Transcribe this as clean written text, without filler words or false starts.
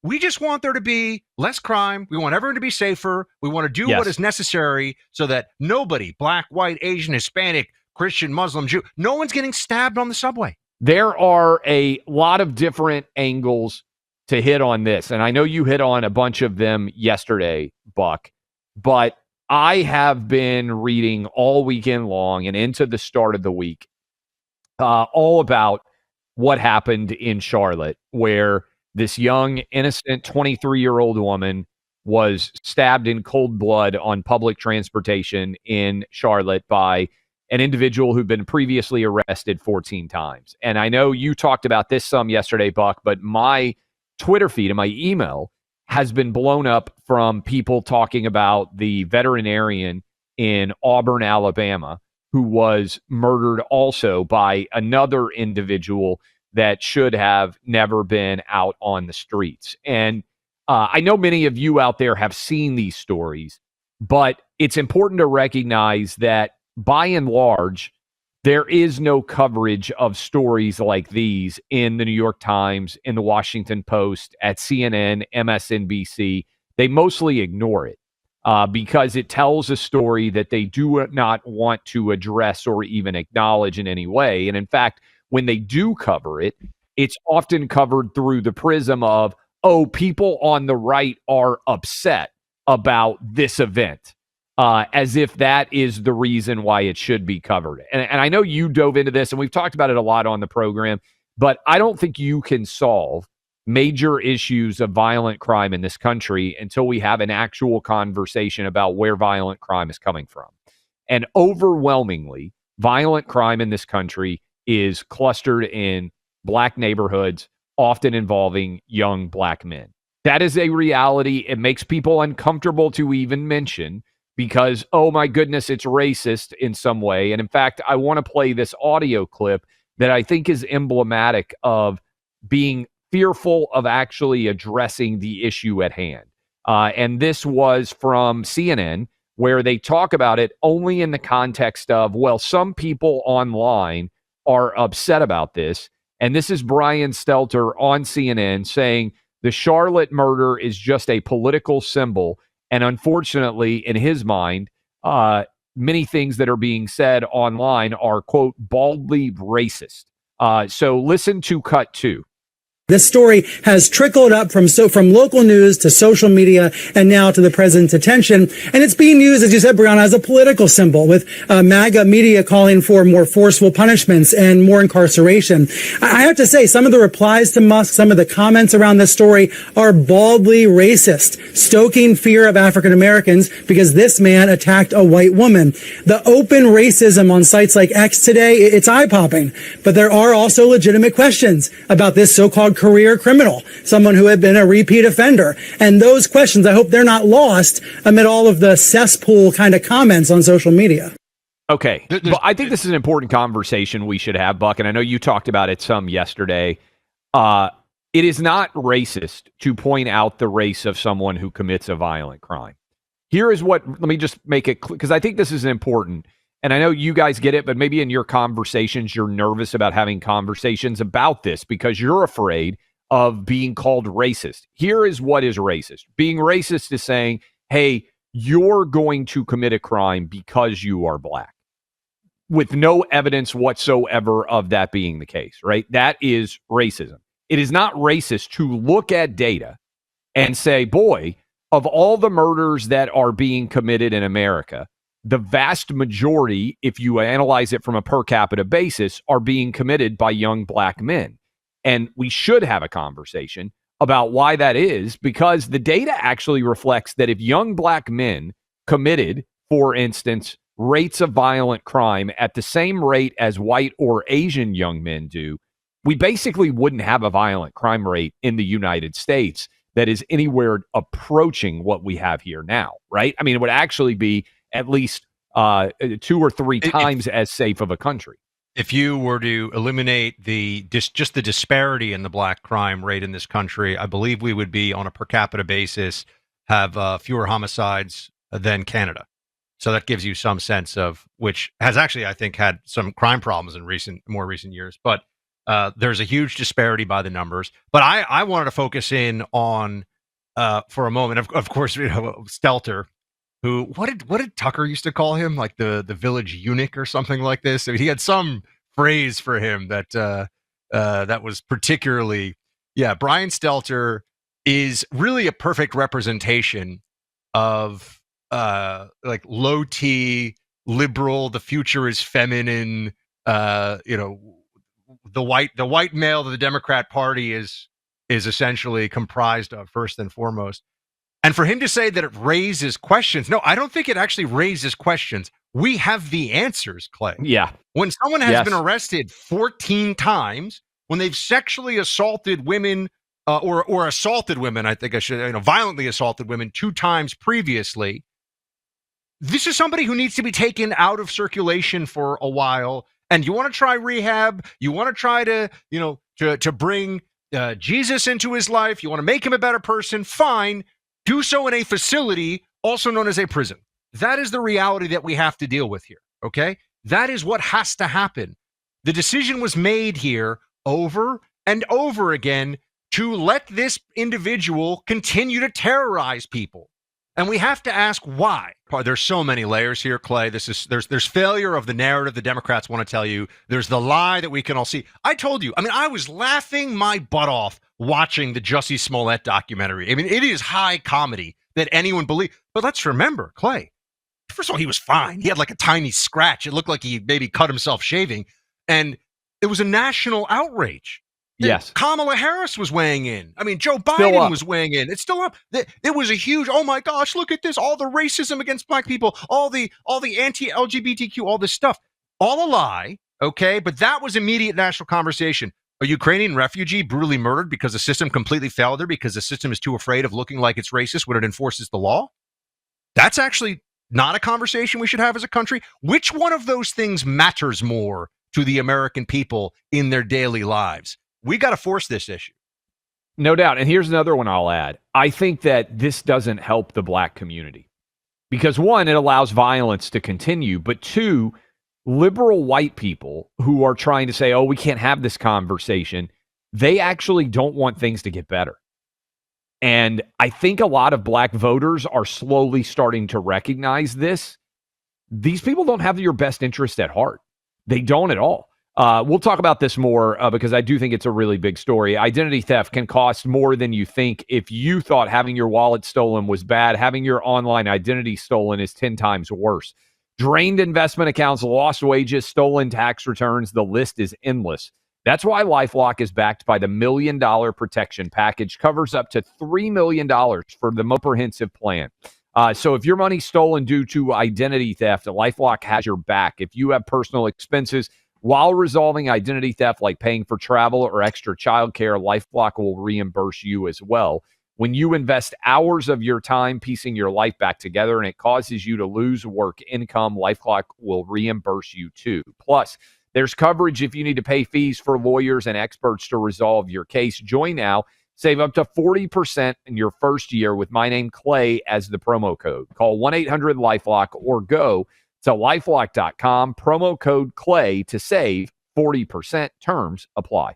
We just want there to be less crime. We want everyone to be safer. We want to do what is necessary so that nobody, black, white, Asian, Hispanic, Christian, Muslim, Jew, no one's getting stabbed on the subway. There are a lot of different angles to hit on this, and I know you hit on a bunch of them yesterday, Buck, but I have been reading all weekend long and into the start of the week all about what happened in Charlotte, where this young, innocent 23-year-old woman was stabbed in cold blood on public transportation in Charlotte by an individual who'd been previously arrested 14 times. And I know you talked about this some yesterday, Buck, but my Twitter feed and my email has been blown up from people talking about the veterinarian in Auburn, Alabama, who was murdered also by another individual that should have never been out on the streets. And I know many of you out there have seen these stories, but it's important to recognize that by and large, there is no coverage of stories like these in the New York Times, in the Washington Post, at CNN, MSNBC. They mostly ignore it because it tells a story that they do not want to address or even acknowledge in any way. And in fact, when they do cover it, it's often covered through the prism of, oh, people on the right are upset about this event, as if that is the reason why it should be covered. And I know you dove into this, and we've talked about it a lot on the program, but I don't think you can solve major issues of violent crime in this country until we have an actual conversation about where violent crime is coming from. And overwhelmingly, violent crime in this country is clustered in black neighborhoods, often involving young black men. That is a reality. It makes people uncomfortable to even mention because, oh my goodness, it's racist in some way. And in fact, I want to play this audio clip that I think is emblematic of being fearful of actually addressing the issue at hand. And this was from CNN, where they talk about it only in the context of, well, some people online are upset about this. And this is Brian Stelter on CNN saying the Charlotte murder is just a political symbol. And unfortunately, in his mind, many things that are being said online are, quote, baldly racist. So listen to cut 2. This story has trickled up from local news to social media and now to the president's attention. And it's being used, as you said, Brianna, as a political symbol, with MAGA media calling for more forceful punishments and more incarceration. I have to say, some of the replies to Musk, some of the comments around this story are baldly racist, stoking fear of African Americans because this man attacked a white woman. The open racism on sites like X today, it's eye-popping. But there are also legitimate questions about this so-called career criminal, someone who had been a repeat offender. And those questions, I hope they're not lost amid all of the cesspool kind of comments on social media. Okay. But I think this is an important conversation we should have, Buck, and I know you talked about it some yesterday. It is not racist to point out the race of someone who commits a violent crime. Here is what, let me just make it clear, because I think this is important. And I know you guys get it, but maybe in your conversations, you're nervous about having conversations about this because you're afraid of being called racist. Here is what is racist. Being racist is saying, hey, you're going to commit a crime because you are black, with no evidence whatsoever of that being the case, right? That is racism. It is not racist to look at data and say, boy, of all the murders that are being committed in America, the vast majority, if you analyze it from a per capita basis, are being committed by young black men. And we should have a conversation about why that is, because the data actually reflects that if young black men committed, for instance, rates of violent crime at the same rate as white or Asian young men do, we basically wouldn't have a violent crime rate in the United States that is anywhere approaching what we have here now, right? I mean, it would actually be at least 2 or 3 times as safe of a country. If you were to eliminate just the disparity in the black crime rate in this country, I believe we would be, on a per capita basis, have fewer homicides than Canada. So that gives you some sense of, which has actually, I think, had some crime problems in more recent years. But There's a huge disparity by the numbers, but I wanted to focus in on for a moment. Of course, Stelter, who what did Tucker used to call him, like the village eunuch or something like this. I mean, he had some phrase for him that that was particularly, yeah. Brian Stelter is really a perfect representation of like low T liberal. The future is feminine. The white male that the Democrat Party is essentially comprised of, first and foremost. And for him to say that it raises questions, no, I don't think it actually raises questions. We have the answers, Clay. Yeah. When someone has been arrested 14 times, when they've sexually assaulted women or assaulted women, I think I should, violently assaulted women 2 times previously, this is somebody who needs to be taken out of circulation for a while. And you want to try rehab, you want to try to, to bring Jesus into his life, you want to make him a better person, fine. Do so in a facility, also known as a prison. That is the reality that we have to deal with here, okay? That is what has to happen. The decision was made here over and over again to let this individual continue to terrorize people. And we have to ask why. There's so many layers here, Clay. There's failure of the narrative the Democrats want to tell you. There's the lie that we can all see. I told you, I was laughing my butt off watching the Jussie Smollett documentary. It is high comedy that anyone believes. But let's remember, Clay, first of all, he was fine. He had like a tiny scratch. It looked like he maybe cut himself shaving. And it was a national outrage. Yes. Kamala Harris was weighing in. Joe Biden was weighing in. It's still up. It was a huge, oh my gosh, look at this. All the racism against black people, all the anti-LGBTQ, all this stuff. All a lie, okay? But that was immediate national conversation. A Ukrainian refugee brutally murdered because the system completely failed her because the system is too afraid of looking like it's racist when it enforces the law? That's actually not a conversation we should have as a country. Which one of those things matters more to the American people in their daily lives? We got to force this issue. No doubt. And here's another one I'll add. I think that this doesn't help the black community because, one, it allows violence to continue. But two, liberal white people who are trying to say, oh, we can't have this conversation, they actually don't want things to get better. And I think a lot of black voters are slowly starting to recognize this. These people don't have your best interest at heart. They don't at all. We'll talk about this more because I do think it's a really big story. Identity theft can cost more than you think. If you thought having your wallet stolen was bad, having your online identity stolen is 10 times worse. Drained investment accounts, lost wages, stolen tax returns. The list is endless. That's why LifeLock is backed by the $1 Million Protection Package. Covers up to $3 million for the comprehensive plan. So if your money's stolen due to identity theft, LifeLock has your back. If you have personal expenses while resolving identity theft, like paying for travel or extra childcare, LifeLock will reimburse you as well. When you invest hours of your time piecing your life back together and it causes you to lose work income, LifeLock will reimburse you too. Plus, there's coverage if you need to pay fees for lawyers and experts to resolve your case. Join now. Save up to 40% in your first year with my name, Clay, as the promo code. Call 1-800-LifeLock or go to lifelock.com, promo code Clay to save 40%. Terms apply.